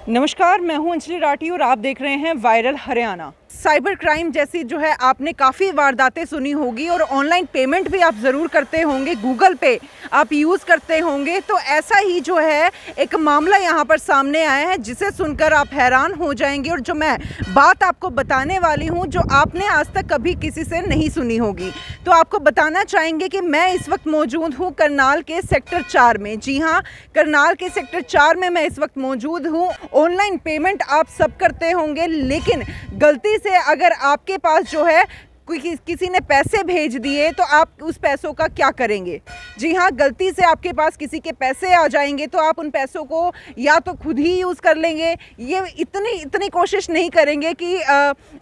नमस्कार, मैं हूं अंजलि राठी और आप देख रहे हैं वायरल हरियाणा। साइबर क्राइम जैसी जो है आपने काफ़ी वारदातें सुनी होगी और ऑनलाइन पेमेंट भी आप ज़रूर करते होंगे, गूगल पे आप यूज़ करते होंगे। तो ऐसा ही जो है एक मामला यहाँ पर सामने आया है जिसे सुनकर आप हैरान हो जाएंगे और जो मैं बात आपको बताने वाली हूँ जो आपने आज तक कभी किसी से नहीं सुनी होगी। तो आपको बताना चाहेंगे कि मैं इस वक्त मौजूद हूँ करनाल के सेक्टर 4 में। जी हाँ, करनाल के सेक्टर 4 में मैं इस वक्त मौजूद हूँ। ऑनलाइन पेमेंट आप सब करते होंगे, लेकिन गलती से अगर आपके पास जो है किसी ने पैसे भेज दिए तो आप उस पैसों का क्या करेंगे। जी हाँ, गलती से आपके पास किसी के पैसे आ जाएंगे तो आप उन पैसों को या तो खुद ही यूज़ कर लेंगे, ये इतनी कोशिश नहीं करेंगे कि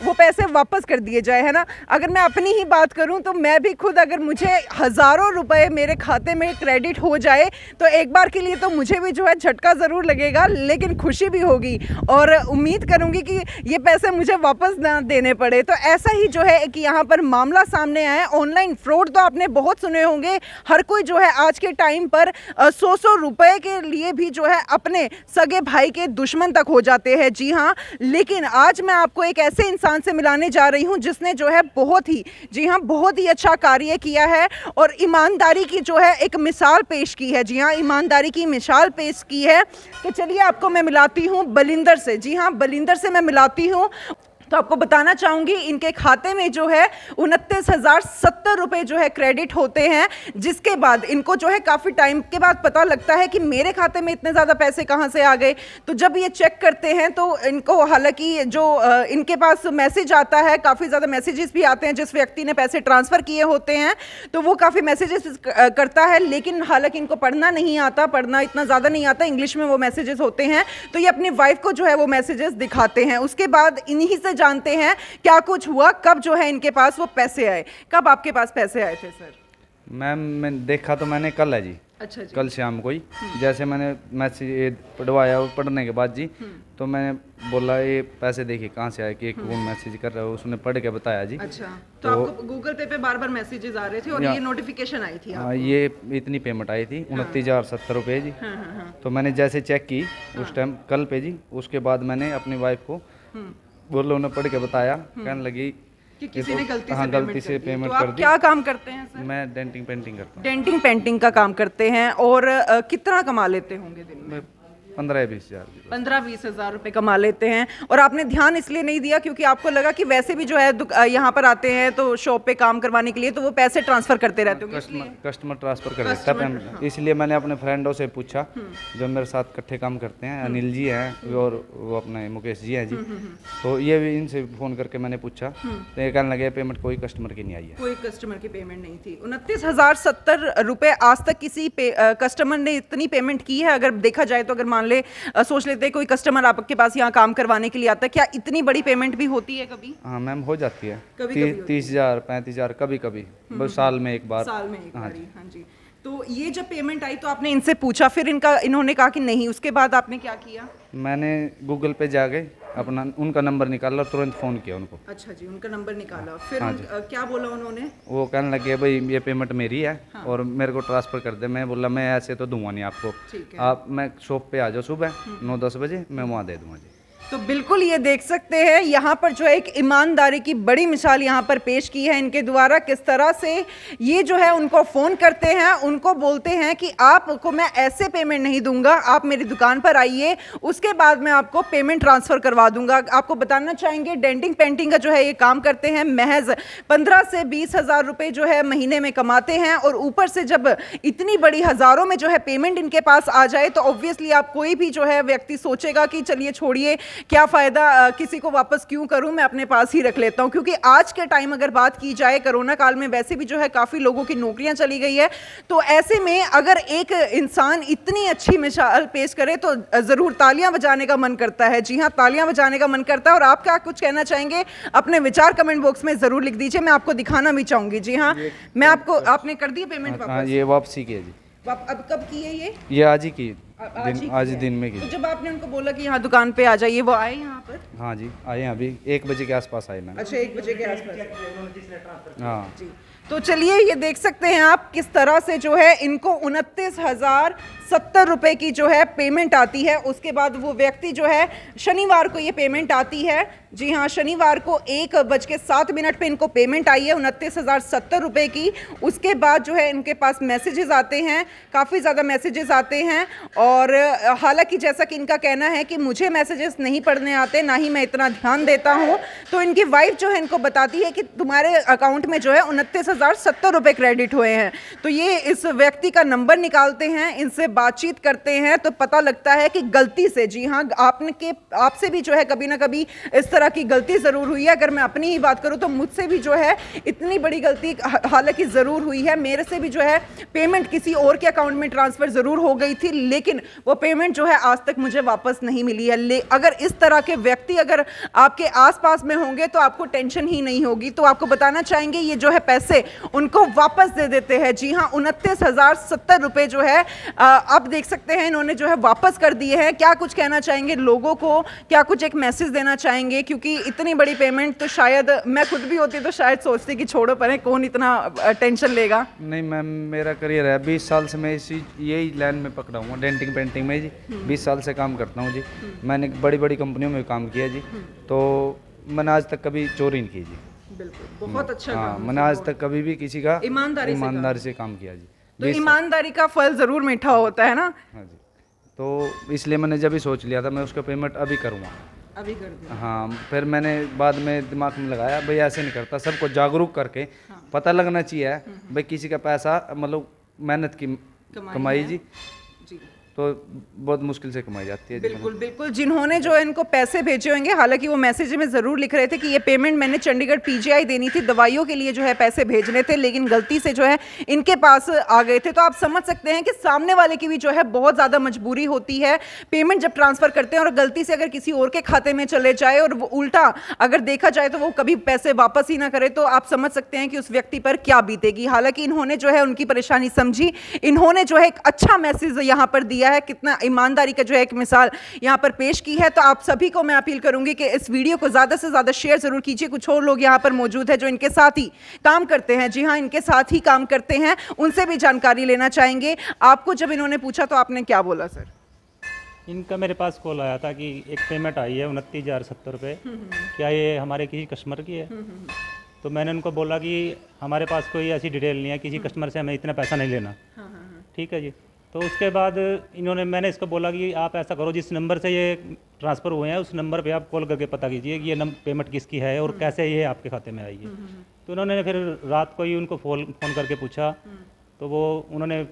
वो पैसे वापस कर दिए जाए, है ना। अगर मैं अपनी ही बात करूं तो मैं भी खुद अगर मुझे हज़ारों रुपए मेरे खाते में क्रेडिट हो जाए तो एक बार के लिए तो मुझे भी जो है झटका ज़रूर लगेगा, लेकिन खुशी भी होगी और उम्मीद करूँगी कि ये पैसे मुझे वापस ना देने पड़े। तो ऐसा ही जो है कि यहाँ पर मामला सामने आया है। ऑनलाइन फ्रॉड तो आपने बहुत सुने होंगे, हर कोई जो है आज के टाइम पर 100 रुपए के लिए भी जो है अपने सगे भाई के दुश्मन तक हो जाते हैं। जी हाँ, लेकिन आज मैं आपको एक ऐसे इंसान से मिलाने जा रही हूँ जिसने जो है बहुत ही अच्छा कार्य किया है और ईमानदारी की जो है एक मिसाल पेश की है। जी हाँ, ईमानदारी की मिसाल पेश की है। तो चलिए आपको मैं मिलाती हूँ बलिंदर से। जी हाँ, बलिंदर से मैं मिलाती हूँ। तो आपको बताना चाहूँगी इनके खाते में जो है 29,070 रुपये जो है क्रेडिट होते हैं, जिसके बाद इनको जो है काफ़ी टाइम के बाद पता लगता है कि मेरे खाते में इतने ज़्यादा पैसे कहाँ से आ गए। तो जब ये चेक करते हैं तो इनको हालांकि जो इनके पास मैसेज आता है, काफ़ी ज़्यादा मैसेजेस भी आते हैं जिस व्यक्ति ने पैसे ट्रांसफ़र किए होते हैं, तो वो काफ़ी मैसेजेस करता है, लेकिन हालांकि इनको पढ़ना नहीं आता, पढ़ना इतना ज़्यादा नहीं आता, इंग्लिश में वो मैसेजेस होते हैं। तो ये अपनी वाइफ को जो है वो मैसेजेस दिखाते हैं। उसके बाद इन्हीं से जानते हैं क्या कुछ हुआ, कब जो है इनके पास वो पैसे आए। कब आपके पास पैसे आए थे सर? मैम मैं देखा तो मैंने कल है जी। अच्छा जी। कल शाम को ही जैसे मैंने मैसेज पढ़वाया और पढ़ने के बाद जी तो मैंने बोला ये पैसे देखिए कहाँ से आए कि कौन मैसेज कर रहा है, उसने पढ़ के बताया जी। अच्छा, तो आपको गूगल पे पे बार बार मैसेजेस आ रहे थे और ये नोटिफिकेशन आई थी आपको? ये इतनी पेमेंट आई थी 29,070 रुपये जी। तो मैंने जैसे चेक की उस टाइम कल पे जी, उसके बाद मैंने अपनी वाइफ को बोला, उन्हें पढ़ के बताया, कहने लगी कि किसी ने गलती से पेमेंट कर दी। तो आप क्या काम करते हैं सर? मैं डेंटिंग पेंटिंग करता हूँ। डेंटिंग पेंटिंग का काम करते हैं और कितना कमा लेते होंगे दिन में? 15-20 हज़ार 15-20 हज़ार रुपये कमा लेते हैं। और आपने ध्यान इसलिए नहीं दिया क्योंकि आपको लगा कि वैसे भी जो है यहाँ पर आते हैं तो शॉप पे काम करवाने के लिए, तो वो पैसे ट्रांसफर करते रहते होंगे, कस्टमर ट्रांसफर कर देता है। इसलिए मैंने अपने फ्रेंडों से पूछा जो मेरे साथ इकट्ठे काम करते हैं, अनिल जी हैं और वो अपने मुकेश जी हैं जी। तो ये भी इनसे फ़ोन करके मैंने पूछा तो ये कहने लगे पेमेंट कोई कस्टमर की नहीं आई है। कोई कस्टमर की पेमेंट नहीं थी। 29,070 रुपये आज तक किसी कस्टमर ने इतनी पेमेंट की है? अगर देखा जाए तो, अगर मान ले सोच लेते हैं कोई कस्टमर आपके पास यहाँ काम करवाने के लिए आता है, क्या इतनी बड़ी पेमेंट भी होती है कभी? हाँ मैम, हो जाती है। कभी 30,000 35,000 कभी कभी, बस साल में एक बार। साल में एक बार। हाँ जी। तो ये जब पेमेंट आई तो आपने इनसे पूछा, फिर इन्होंने कहा कि नहीं, उसके बाद आपने क्या किया? मैंने गूगल पे जाके अपना उनका नंबर निकाला और तुरंत फ़ोन किया उनको। अच्छा जी, उनका नंबर निकाला, फिर क्या बोला उन्होंने? वो कहने लगे भाई ये पेमेंट मेरी है और मेरे को ट्रांसफ़र कर दे। मैं बोला मैं ऐसे तो दूंगा नहीं आपको, आप मैं शॉप पे आ जाओ सुबह 9-10 बजे, मैं वहाँ दे दूँगा जी। तो बिल्कुल ये देख सकते हैं यहाँ पर जो है एक ईमानदारी की बड़ी मिसाल यहाँ पर पेश की है इनके द्वारा। किस तरह से ये जो है उनको फ़ोन करते हैं, उनको बोलते हैं कि आपको मैं ऐसे पेमेंट नहीं दूंगा, आप मेरी दुकान पर आइए, उसके बाद मैं आपको पेमेंट ट्रांसफ़र करवा दूंगा। आपको बताना चाहेंगे डेंटिंग पेंटिंग का जो है ये काम करते हैं, महज 15 से 20 हज़ार रुपये जो है महीने में कमाते हैं और ऊपर से जब इतनी बड़ी हज़ारों में जो है पेमेंट इनके पास आ जाए तो ऑब्वियसली आप कोई भी जो है व्यक्ति सोचेगा कि चलिए छोड़िए, क्या फ़ायदा, किसी को वापस क्यों करूं, मैं अपने पास ही रख लेता हूं। क्योंकि आज के टाइम अगर बात की जाए, कोरोना काल में वैसे भी जो है काफ़ी लोगों की नौकरियां चली गई है, तो ऐसे में अगर एक इंसान इतनी अच्छी मिसाल पेश करे तो ज़रूर तालियां बजाने का मन करता है। जी हाँ, तालियां बजाने का मन करता है। और आप क्या कुछ कहना चाहेंगे, अपने विचार कमेंट बॉक्स में ज़रूर लिख दीजिए, मैं आपको दिखाना भी चाहूँगी। जी हाँ, मैं आपको, आपने कर दी पेमेंट वापस? ये वापसी की है जी। अब कब की है ये आज ही की, आज दिन में की। तो जब आपने उनको बोला कि यहाँ दुकान पे आ जाइए, वो आए यहाँ पर? हाँ जी, आए हैं, अभी 1 बजे के आसपास आए मैम। अच्छा, 1 बजे के आसपास। हाँ जी, तो चलिए ये देख सकते हैं आप किस तरह से जो है इनको 29,070 रुपए की जो है पेमेंट आती है। उसके बाद वो व्यक्ति जो है शनिवार को ये पेमेंट आती है, जी हाँ शनिवार को 1:07 पे इनको पेमेंट आई है 29,070 रुपए की। उसके बाद जो है इनके पास मैसेजेस आते हैं, काफ़ी ज़्यादा मैसेजेस आते हैं और हालांकि जैसा कि इनका कहना है कि मुझे मैसेजेस नहीं पढ़ने आते, ना ही मैं इतना ध्यान देता हूँ। तो इनकी वाइफ जो है इनको बताती है कि तुम्हारे अकाउंट में जो है 29,070 रुपये क्रेडिट हुए हैं। तो ये इस व्यक्ति का नंबर निकालते हैं, इनसे बातचीत करते हैं तो पता लगता है कि गलती से, जी हाँ आपसे भी जो है कभी ना कभी इस तरह की गलती ज़रूर हुई है। अगर मैं अपनी ही बात करूँ तो मुझसे भी जो है इतनी बड़ी गलती हालांकि ज़रूर हुई है। मेरे से भी जो है पेमेंट किसी और के अकाउंट में ट्रांसफ़र ज़रूर हो गई थी, लेकिन वो पेमेंट जो है आज तक मुझे वापस नहीं मिली है। अगर इस तरह के व्यक्ति अगर आपके आसपास में होंगे तो आपको टेंशन ही नहीं होगी। तो आपको बताना चाहेंगे ये जो है पैसे उनको वापस दे देते हैं। जी हाँ 29,070 रुपये जो है आप देख सकते हैं इन्होंने जो है वापस कर दिए हैं। क्या कुछ कहना चाहेंगे लोगों को, क्या कुछ एक मैसेज देना चाहेंगे? क्योंकि इतनी बड़ी पेमेंट तो शायद मैं खुद भी होती तो शायद सोचती कि छोड़ो परे, कौन इतना टेंशन लेगा। नहीं मैम, मेरा करियर है 20 साल से मैं यही लाइन में पकड़ा हूँ, डेंटिंग पेंटिंग में जी। 20 साल से काम करता हूँ जी। मैंने बड़ी बड़ी कंपनियों में काम किया जी। तो मैंने आज तक कभी चोरी नहीं की जी। बिल्कुल, बहुत अच्छा हाँ, मैंने आज तक कभी भी किसी का ईमानदारी से काम किया जी। तो ईमानदारी का फल ज़रूर मीठा होता है ना। हाँ जी, तो इसलिए मैंने जब भी सोच लिया था मैं उसका पेमेंट अभी करूँगा, अभी कर दिया। हाँ, फिर मैंने बाद में दिमाग में लगाया भाई ऐसे नहीं करता, सबको जागरूक करके पता लगना चाहिए भाई किसी का पैसा मतलब मेहनत की कमाई जी, तो बहुत मुश्किल से कमाई जाती है। बिल्कुल बिल्कुल। जिन्होंने जो इनको पैसे भेजे होंगे, हालांकि वो मैसेज में ज़रूर लिख रहे थे कि ये पेमेंट मैंने चंडीगढ़ पीजीआई देनी थी, दवाइयों के लिए जो है पैसे भेजने थे, लेकिन गलती से जो है इनके पास आ गए थे। तो आप समझ सकते हैं कि सामने वाले की भी जो है बहुत ज़्यादा मजबूरी होती है। पेमेंट जब ट्रांसफ़र करते हैं और गलती से अगर किसी और के खाते में चले जाए और वो उल्टा अगर देखा जाए तो वो कभी पैसे वापस ही ना करे, तो आप समझ सकते हैं कि उस व्यक्ति पर क्या बीतेगी। हालांकि इन्होंने जो है उनकी परेशानी समझी, इन्होंने जो है एक अच्छा मैसेज यहाँ पर दिया है, कितना ईमानदारी का जो है एक मिसाल यहाँ पर पेश की है। तो आप सभी को मैं अपील करूंगी कि इस वीडियो को ज़्यादा से ज़्यादा शेयर ज़रूर कीजिए। कुछ और लोग यहाँ पर मौजूद हैं जो इनके साथ ही काम करते हैं, जी हाँ इनके साथ ही काम करते हैं, उनसे भी जानकारी लेना चाहेंगे। आपको जब इन्होंने पूछा तो आपने क्या बोला? सर इनका मेरे पास कॉल आया था कि एक पेमेंट आई है 29,070 रुपये, क्या ये हमारे किसी कस्टमर की है? तो मैंने उनको बोला कि हमारे पास कोई ऐसी डिटेल नहीं है, किसी कस्टमर से हमें इतना पैसा नहीं लेना। ठीक है जी। तो उसके बाद मैंने इसको बोला कि आप ऐसा करो, जिस नंबर से ये ट्रांसफ़र हुए हैं उस नंबर पे आप कॉल करके पता कीजिए कि ये पेमेंट किसकी है और कैसे ये आपके खाते में आई है। तो उन्होंने फिर रात को ही उनको फ़ोन करके पूछा, तो वो उन्होंने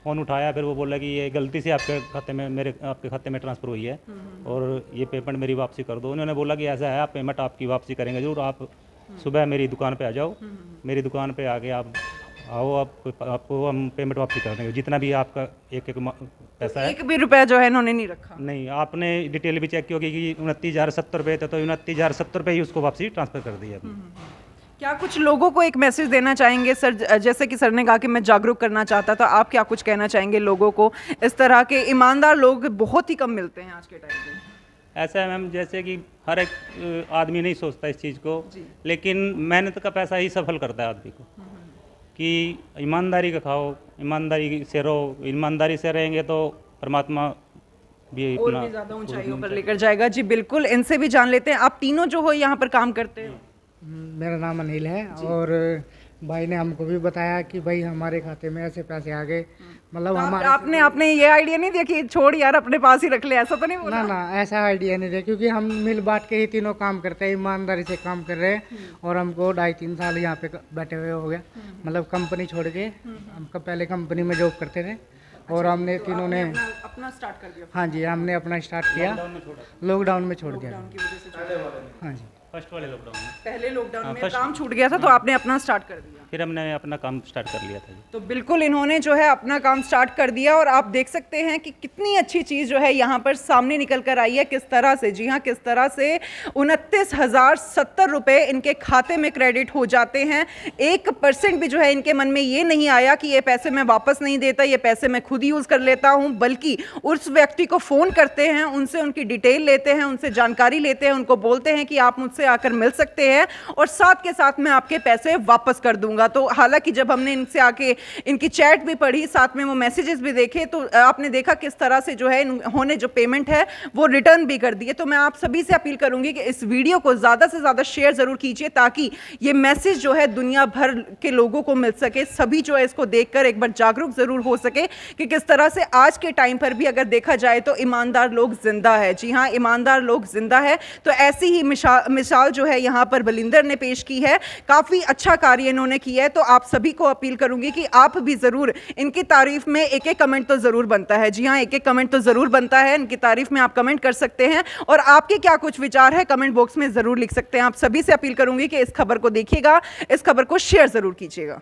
फ़ोन उठाया, फिर वो बोला कि ये गलती से आपके खाते में ट्रांसफ़र हुई है और ये पेमेंट मेरी वापसी कर दो। उन्होंने बोला कि ऐसा है, आप पेमेंट आपकी वापसी करेंगे ज़रूर, आप सुबह मेरी दुकान पे आ जाओ, मेरी दुकान पे आके आप आओ, आपको हम पेमेंट वापसी कर देंगे, जितना भी आपका एक पैसा है। एक भी रुपया जो है इन्होंने नहीं रखा? नहीं, आपने डिटेल भी चेक की होगी कि 29,070 रुपये थे, तो 29,070 रुपये ही उसको वापसी ट्रांसफ़र कर दिया। क्या कुछ लोगों को एक मैसेज देना चाहेंगे सर? जैसे कि सर ने कहा कि मैं जागरूक करना चाहता था, आप क्या कुछ कहना चाहेंगे लोगों को? इस तरह के ईमानदार लोग बहुत ही कम मिलते हैं आज के टाइम में। ऐसा है मैम, जैसे कि हर एक आदमी नहीं सोचता इस चीज़ को, लेकिन मेहनत का पैसा ही सफल करता है आदमी को, कि ईमानदारी का खाओ, ईमानदारी से रहो, ईमानदारी से रहेंगे तो परमात्मा भी और भी ज़्यादा ऊंचाइयों पर लेकर जाएगा। जी बिल्कुल, इनसे भी जान लेते हैं। आप तीनों जो हो यहाँ पर काम करते हो? मेरा नाम अनिल है और भाई ने हमको भी बताया कि भाई हमारे खाते में ऐसे पैसे आ गए, मतलब तो आपने ये आइडिया नहीं दिया कि छोड़ यार अपने पास ही रख ले, ऐसा तो नहीं बोला? ना ऐसा आइडिया नहीं दिया, क्योंकि हम मिल बांट के ही तीनों काम करते हैं, ईमानदारी से काम कर रहे हैं। और हमको 2.5-3 साल यहाँ पे बैठे हुए हो गया, मतलब कंपनी छोड़ के। हम पहले कंपनी में जॉब करते थे और हमने तीनों ने अपना स्टार्ट कर दिया। हाँ जी, हमने अपना स्टार्ट किया, लॉकडाउन में छोड़ दिया। हाँ जी, फर्स्ट वाले लॉकडाउन में, पहले लॉकडाउन में काम छूट गया था तो आपने अपना स्टार्ट कर दिया। फिर हमने अपना काम स्टार्ट कर लिया था। तो बिल्कुल इन्होंने जो है अपना काम स्टार्ट कर दिया और आप देख सकते हैं कि कितनी अच्छी चीज़ जो है यहाँ पर सामने निकल कर आई है, किस तरह से, जी हाँ किस तरह से 29,070 रुपये इनके खाते में क्रेडिट हो जाते हैं। 1% भी जो है इनके मन में ये नहीं आया कि ये पैसे मैं वापस नहीं देता, ये पैसे मैं खुद यूज़ कर लेता हूँ, बल्कि उस व्यक्ति को फ़ोन करते हैं, उनसे उनकी डिटेल लेते हैं, उनसे जानकारी लेते हैं, उनको बोलते हैं कि आप मुझसे मुझसे आकर मिल सकते हैं और साथ के साथ मैं आपके पैसे वापस कर दूंगा। तो हालांकि जब हमने इनसे आके इनकी चैट भी पढ़ी, साथ में वो मैसेजेस भी देखे, तो आपने देखा किस तरह से जो है इन्होंने जो पेमेंट है वो रिटर्न भी कर दिए। तो मैं आप सभी से अपील करूंगी कि इस वीडियो को ज़्यादा से ज़्यादा शेयर ज़रूर कीजिए ताकि ये मैसेज जो है दुनिया भर के लोगों को मिल सके, सभी जो है इसको देखकर एक बार जागरूक ज़रूर हो सके कि किस तरह से आज के टाइम पर भी अगर देखा जाए तो ईमानदार लोग जिंदा है। जी हाँ, ईमानदार लोग जिंदा है। तो ऐसी ही मिसाल जो है यहाँ पर बलिंदर ने पेश की है, काफ़ी अच्छा कार्य इन्होंने किया है। तो आप सभी को अपील करूंगी कि आप भी ज़रूर इनकी तारीफ में एक एक कमेंट तो ज़रूर बनता है। जी हाँ, एक एक कमेंट तो ज़रूर बनता है। इनकी तारीफ में आप कमेंट कर सकते हैं और आपके क्या कुछ विचार है कमेंट बॉक्स में ज़रूर लिख सकते हैं। आप सभी से अपील करूंगी कि इस खबर को देखिएगा, इस खबर को शेयर ज़रूर कीजिएगा।